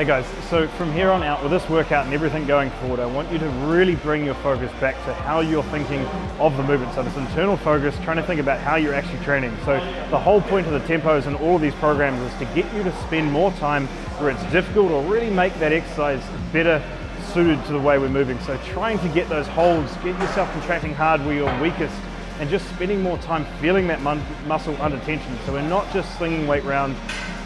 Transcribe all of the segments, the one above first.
Hey guys, so from here on out with this workout and everything going forward, I want you to really bring your focus back to how you're thinking of the movement. So this internal focus, trying to think about how you're actually training. So the whole point of the tempos and all of these programs is to get you to spend more time where it's difficult or really make that exercise better suited to the way we're moving. So trying to get those holds, get yourself contracting hard where you're weakest, and just spending more time feeling that muscle under tension. So we're not just slinging weight around.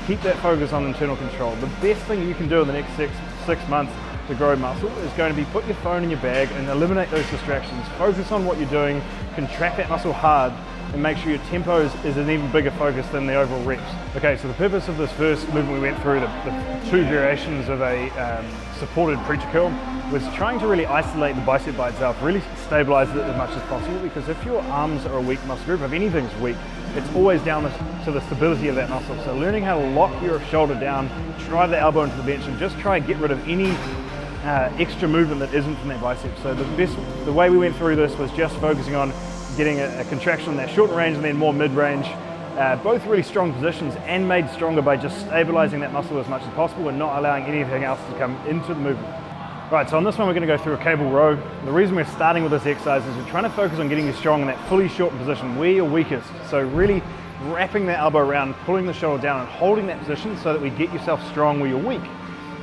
Keep that focus on internal control. The best thing you can do in the next six months to grow muscle is going to be put your phone in your bag and eliminate those distractions. Focus on what you're doing, contract that muscle hard, and make sure your tempos is an even bigger focus than the overall reps. Okay, so the purpose of this first movement we went through, the two variations of a supported preacher curl, was trying to really isolate the bicep by itself, really stabilize it as much as possible, because if your arms are a weak muscle group, if anything's weak, it's always down to the stability of that muscle. So learning how to lock your shoulder down, drive the elbow into the bench, and just try and get rid of any extra movement that isn't from that bicep. So the way we went through this was just focusing on getting a contraction in that short range and then more mid-range. Both really strong positions and made stronger by just stabilizing that muscle as much as possible and not allowing anything else to come into the movement. Right, so on this one we're going to go through a cable row. The reason we're starting with this exercise is we're trying to focus on getting you strong in that fully shortened position where you're weakest. So really wrapping that elbow around, pulling the shoulder down and holding that position so that we get yourself strong where you're weak.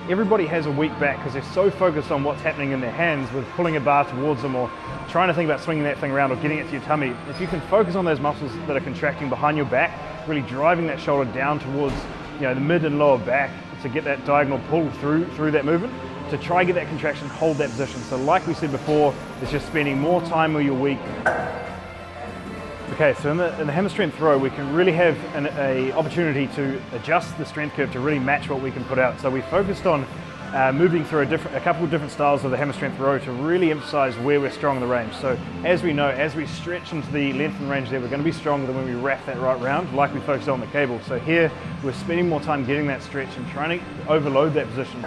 Everybody has a weak back because they're so focused on what's happening in their hands with pulling a bar towards them or trying to think about swinging that thing around or getting it to your tummy. If you can focus on those muscles that are contracting behind your back, really driving that shoulder down towards the mid and lower back to get that diagonal pull through that movement, to try and get that contraction, hold that position. So like we said before, it's just spending more time where you're weak. Okay, so in the hammer strength throw, we can really have an opportunity to adjust the strength curve to really match what we can put out. So we focused on moving through a couple of different styles of the hammer strength throw to really emphasize where we're strong in the range. So as we know, as we stretch into the length and range there, we're going to be stronger than when we wrap that right round, like we focused on the cable. So here, we're spending more time getting that stretch and trying to overload that position.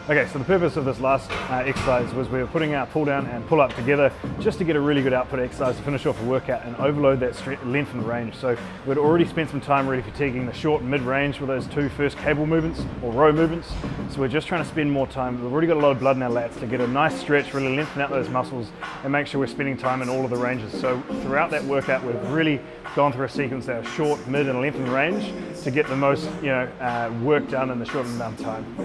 Okay, so the purpose of this last exercise was we were putting our pull down and pull up together just to get a really good output exercise to finish off a workout and overload that length and range. So we'd already spent some time really fatiguing the short and mid range with those two first cable movements or row movements. So we're just trying to spend more time. We've already got a lot of blood in our lats to get a nice stretch, really lengthen out those muscles and make sure we're spending time in all of the ranges. So throughout that workout, we've really gone through a sequence that are short, mid and length and range to get the most work done in the short amount of time.